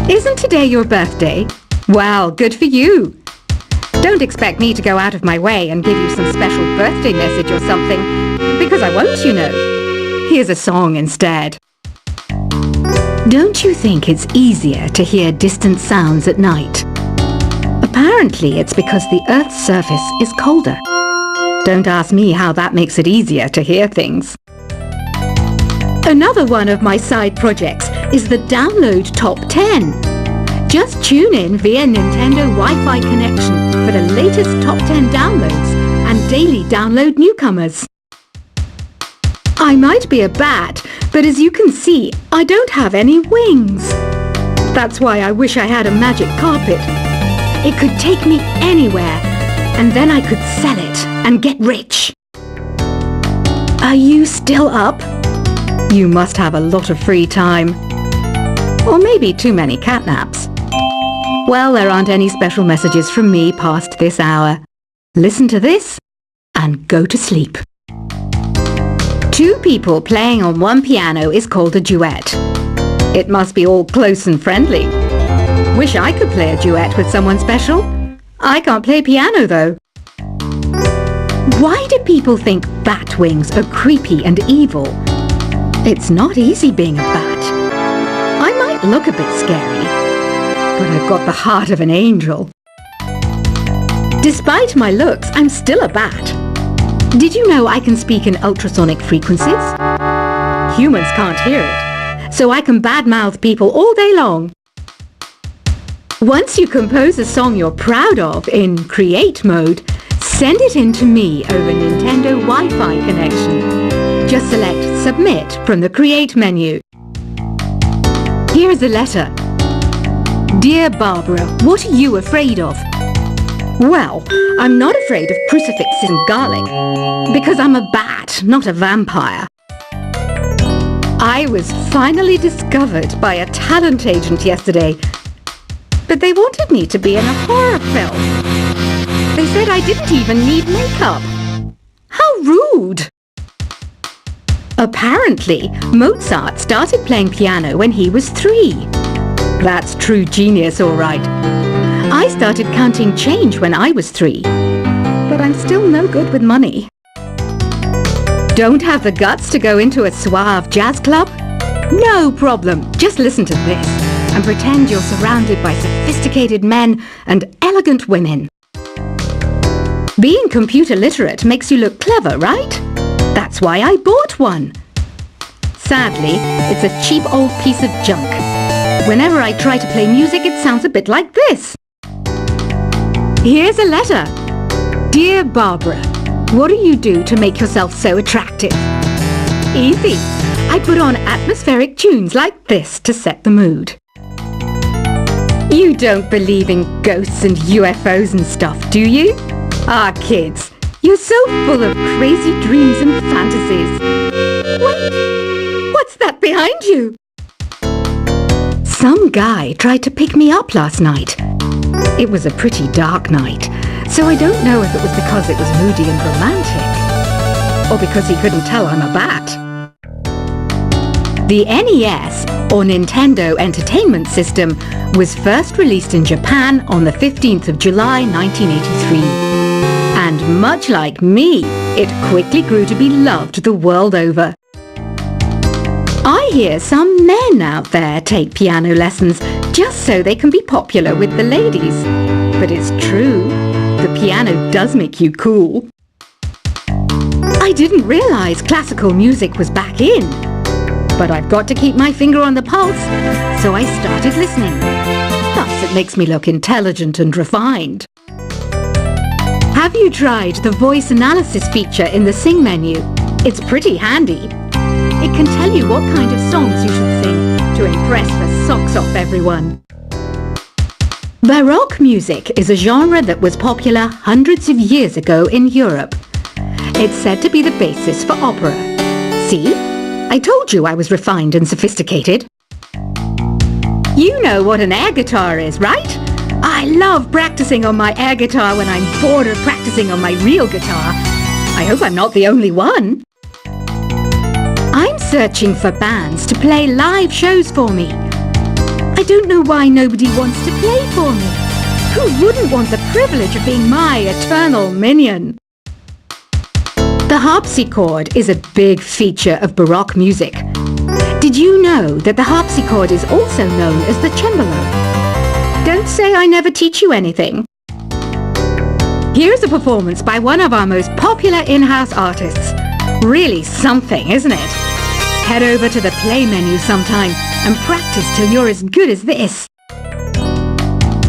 Isn't today your birthday? Well, good for you. Don't expect me to go out of my way and give you some special birthday message or something, because I won't, you know. Here's a song instead. Don't you think it's easier to hear distant sounds at night? Apparently it's because the Earth's surface is colder. Don't ask me how that makes it easier to hear things. Another one of my side projects is the Download Top 10. Just tune in via Nintendo Wi-Fi connection for the latest Top 10 downloads and daily download newcomers. I might be a bat, but as you can see, I don't have any wings. That's why I wish I had a magic carpet. It could take me anywhere, and then I could sell it and get rich. Are you still up? You must have a lot of free time. Or maybe too many catnaps. Well, there aren't any special messages from me past this hour. Listen to this and go to sleep. Two people playing on one piano is called a duet. It must be all close and friendly. Wish I could play a duet with someone special. I can't play piano though. Why do people think bat wings are creepy and evil? It's not easy being a bat. I might look a bit scary, but I've got the heart of an angel. Despite my looks, I'm still a bat. Did you know I can speak in ultrasonic frequencies? Humans can't hear it, so I can badmouth people all day long. Once you compose a song you're proud of in Create mode, send it in to me over Nintendo Wi-Fi connection. Just select Submit from the Create menu. Here's a letter. Dear Barbara, what are you afraid of? Well, I'm not afraid of crucifixes and garlic, because I'm a bat, not a vampire. I was finally discovered by a talent agent yesterday, but they wanted me to be in a horror film. They said I didn't even need makeup. How rude! Apparently, Mozart started playing piano when he was 3. That's true genius, all right. I started counting change when I was 3, but I'm still no good with money. Don't have the guts to go into a suave jazz club? No problem, just listen to this and pretend you're surrounded by sophisticated men and elegant women. Being computer literate makes you look clever, right? That's why I bought one. Sadly, it's a cheap old piece of junk. Whenever I try to play music, it sounds a bit like this. Here's a letter. Dear Barbara, what do you do to make yourself so attractive? Easy. I put on atmospheric tunes like this to set the mood. You don't believe in ghosts and UFOs and stuff, do you? Ah, kids, you're so full of crazy dreams and fantasies. Wait, what's that behind you? Some guy tried to pick me up last night. It was a pretty dark night, so I don't know if it was because it was moody and romantic, or because he couldn't tell I'm a bat. The NES, or Nintendo Entertainment System, was first released in Japan on the 15th of July 1983. And much like me, it quickly grew to be loved the world over. I hear some men out there take piano lessons just so they can be popular with the ladies. But it's true, the piano does make you cool. I didn't realize classical music was back in. But I've got to keep my finger on the pulse, so I started listening. Thus, it makes me look intelligent and refined. Have you tried the voice analysis feature in the Sing menu? It's pretty handy. It can tell you what kind of songs you should sing to impress the socks off everyone. Baroque music is a genre that was popular hundreds of years ago in Europe. It's said to be the basis for opera. See? I told you I was refined and sophisticated. You know what an air guitar is, right? I love practicing on my air guitar when I'm bored of practicing on my real guitar. I hope I'm not the only one. I'm searching for bands to play live shows for me. I don't know why nobody wants to play for me. Who wouldn't want the privilege of being my eternal minion? The harpsichord is a big feature of Baroque music. Did you know that the harpsichord is also known as the cembalo? Don't say I never teach you anything. Here's a performance by one of our most popular in-house artists. Really something, isn't it? Head over to the play menu sometime and practice till you're as good as this.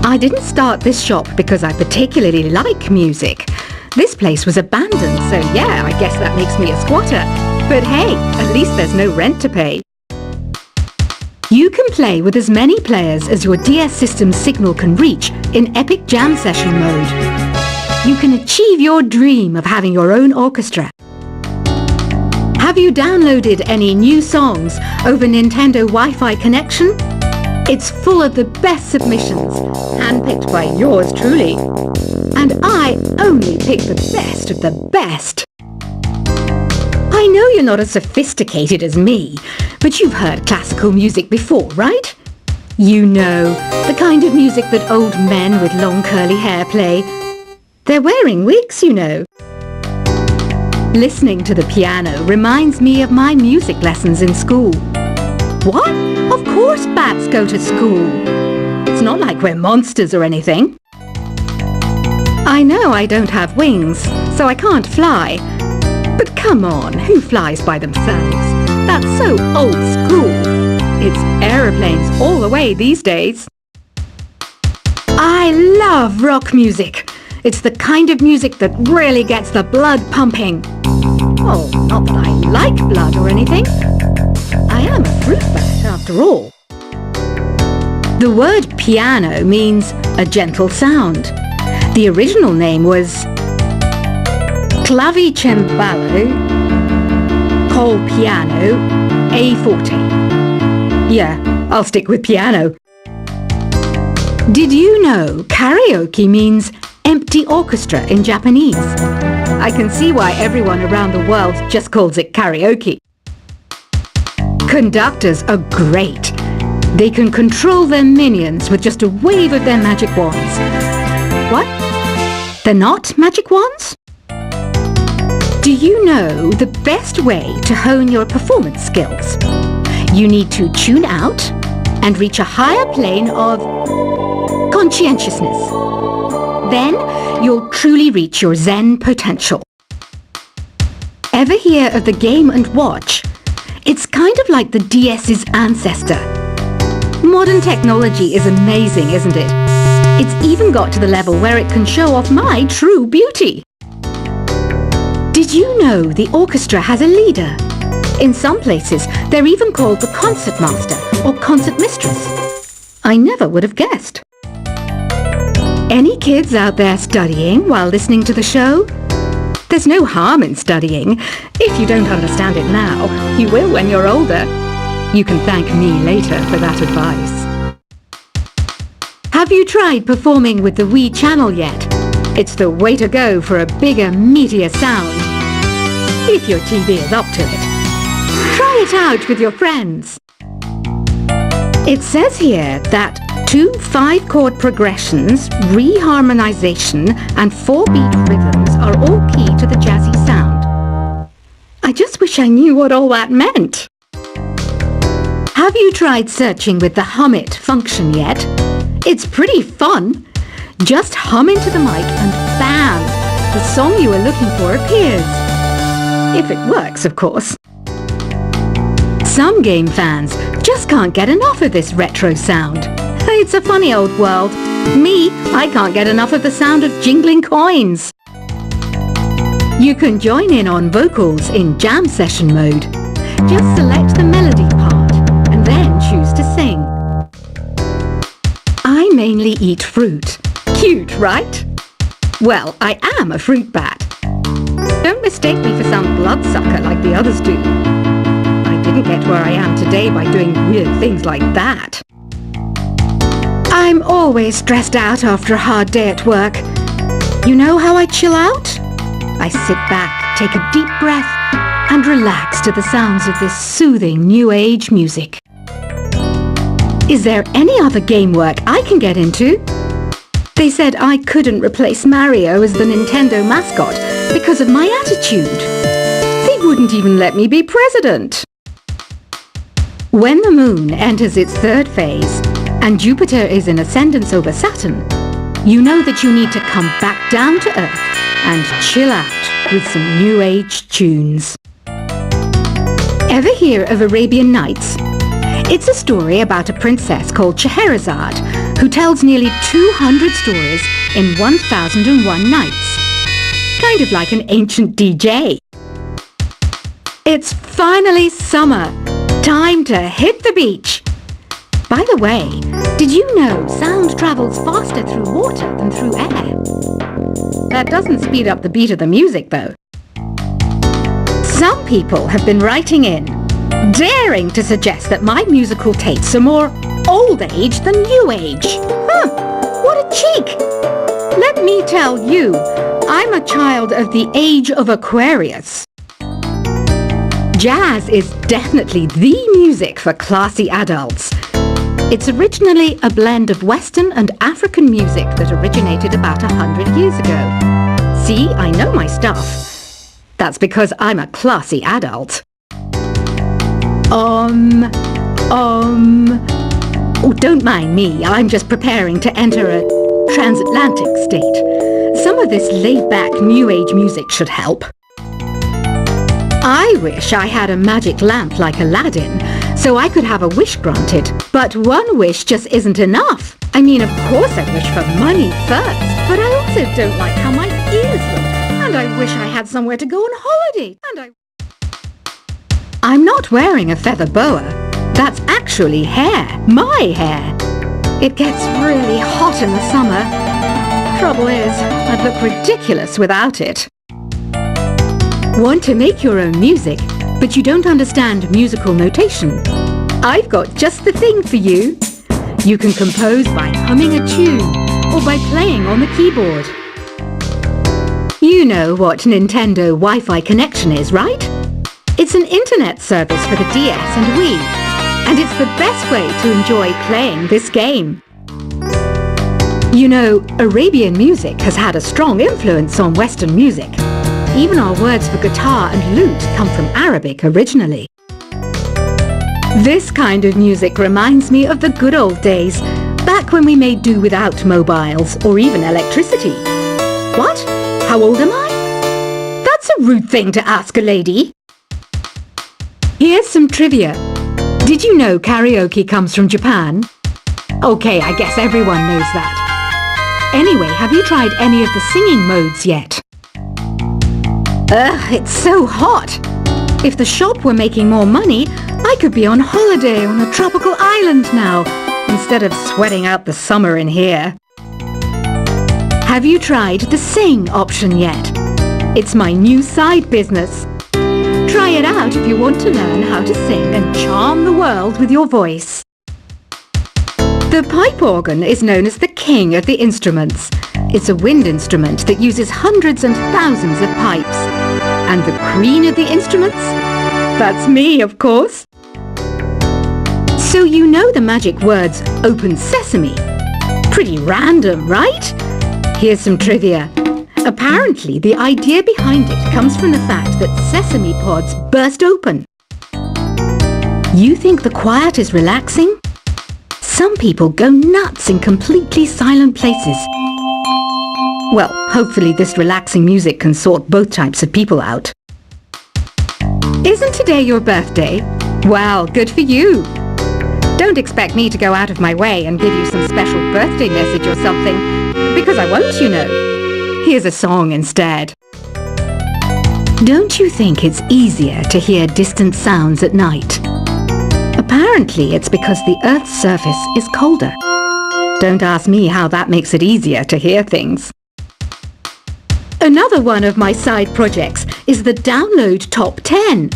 I didn't start this shop because I particularly like music. This place was abandoned, so yeah, I guess that makes me a squatter. But hey, at least there's no rent to pay. You can play with as many players as your DS system's signal can reach in Epic Jam Session mode. You can achieve your dream of having your own orchestra. Have you downloaded any new songs over Nintendo Wi-Fi connection? It's full of the best submissions, handpicked by yours truly. And I only pick the best of the best. I know you're not as sophisticated as me, but you've heard classical music before, right? You know, the kind of music that old men with long curly hair play. They're wearing wigs, you know. Listening to the piano reminds me of my music lessons in school. What? Of course bats go to school. It's not like we're monsters or anything. I know I don't have wings, so I can't fly. But come on, who flies by themselves? That's so old school. It's aeroplanes all the way these days. I love rock music. It's the kind of music that really gets the blood pumping. Oh, not that I like blood or anything. I am a fruit bat after all. The word piano means a gentle sound. The original name was clavicembalo col piano a forte. Yeah, I'll stick with piano. Did you know karaoke means empty orchestra in Japanese? I can see why everyone around the world just calls it karaoke. Conductors are great. They can control their minions with just a wave of their magic wands. What? They're not magic wands? Do you know the best way to hone your performance skills? You need to tune out and reach a higher plane of conscientiousness. Then you'll truly reach your Zen potential. Ever hear of the Game & Watch? It's kind of like the DS's ancestor. Modern technology is amazing, isn't it? It's even got to the level where it can show off my true beauty. Did you know the orchestra has a leader? In some places, they're even called the concert master or concert mistress. I never would have guessed. Any kids out there studying while listening to the show? There's no harm in studying. If you don't understand it now, you will when you're older. You can thank me later for that advice. Have you tried performing with the Wii channel yet? It's the way to go for a bigger, meatier sound. If your TV is up to it. Try it out with your friends. It says here that 2 5-chord progressions, reharmonization, and 4-beat rhythms are all key to the jazzy sound. I just wish I knew what all that meant. Have you tried searching with the Hum It function yet? It's pretty fun. Just hum into the mic and bam! The song you were looking for appears. If it works, of course. Some game fans just can't get enough of this retro sound. It's a funny old world. Me, I can't get enough of the sound of jingling coins. You can join in on vocals in jam session mode. Just select the melody part and then choose to sing. I mainly eat fruit. Cute, right? Well, I am a fruit bat. Don't mistake me for some bloodsucker like the others do. I didn't get where I am today by doing weird things like that. I'm always stressed out after a hard day at work. You know how I chill out? I sit back, take a deep breath, and relax to the sounds of this soothing new age music. Is there any other game work I can get into? They said I couldn't replace Mario as the Nintendo mascot because of my attitude. They wouldn't even let me be president. When the moon enters its third phase and Jupiter is in ascendance over Saturn, you know that you need to come back down to Earth and chill out with some New Age tunes. Ever hear of Arabian Nights? It's a story about a princess called Scheherazade who tells nearly 200 stories in 1001 nights. Kind of like an ancient DJ. It's finally summer. Time to hit the beach. By the way, did you know sound travels faster through water than through air? That doesn't speed up the beat of the music, though. Some people have been writing in, daring to suggest that my musical tastes are more old age than new age. What a cheek! Let me tell you, I'm a child of the age of Aquarius. Jazz is definitely the music for classy adults. It's originally a blend of Western and African music that originated about 100 years ago. See, I know my stuff. That's because I'm a classy adult. Oh, don't mind me. I'm just preparing to enter a transatlantic state. Some of this laid-back New Age music should help. I wish I had a magic lamp like Aladdin, so I could have a wish granted. But one wish just isn't enough. I mean, of course I wish for money first, but I also don't like how my ears look. And I wish I had somewhere to go on holiday. I'm not wearing a feather boa. That's actually hair. My hair. It gets really hot in the summer. Trouble is, I'd look ridiculous without it. Want to make your own music, but you don't understand musical notation? I've got just the thing for you. You can compose by humming a tune or by playing on the keyboard. You know what Nintendo Wi-Fi connection is, right? It's an internet service for the DS and Wii, and it's the best way to enjoy playing this game. You know, Arabian music has had a strong influence on Western music. Even our words for guitar and lute come from Arabic originally. This kind of music reminds me of the good old days, back when we made do without mobiles or even electricity. What? How old am I? That's a rude thing to ask a lady. Here's some trivia. Did you know karaoke comes from Japan? Okay, I guess everyone knows that. Anyway, have you tried any of the singing modes yet? Ugh, it's so hot. If the shop were making more money, I could be on holiday on a tropical island now, instead of sweating out the summer in here. Have you tried the sing option yet? It's my new side business. Try it out if you want to learn how to sing and charm the world with your voice. The pipe organ is known as the king of the instruments. It's a wind instrument that uses hundreds and thousands of pipes. And the queen of the instruments? That's me, of course. So you know the magic words "open sesame." Pretty random, right? Here's some trivia. Apparently, the idea behind it comes from the fact that sesame pods burst open. You think the quiet is relaxing? Some people go nuts in completely silent places. Well, hopefully this relaxing music can sort both types of people out. Isn't today your birthday? Well, good for you. Don't expect me to go out of my way and give you some special birthday message or something, because I won't, you know. Here's a song instead. Don't you think it's easier to hear distant sounds at night? Apparently it's because the Earth's surface is colder. Don't ask me how that makes it easier to hear things. Another one of my side projects is the Download Top 10.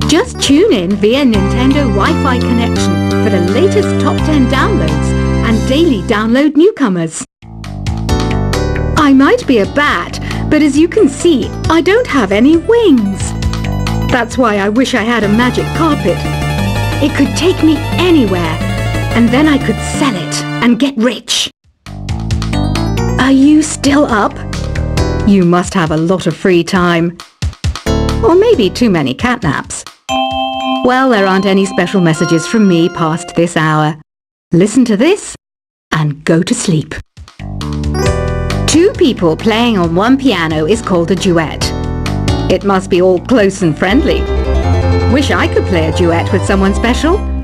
Just tune in via Nintendo Wi-Fi connection for the latest top 10 downloads and daily download newcomers. I might be a bat, but as you can see, I don't have any wings. That's why I wish I had a magic carpet. It could take me anywhere, and then I could sell it and get rich. Are you still up? You must have a lot of free time. Or maybe too many catnaps. Well, there aren't any special messages from me past this hour. Listen to this and go to sleep. Two people playing on one piano is called a duet. It must be all close and friendly. Wish I could play a duet with someone special.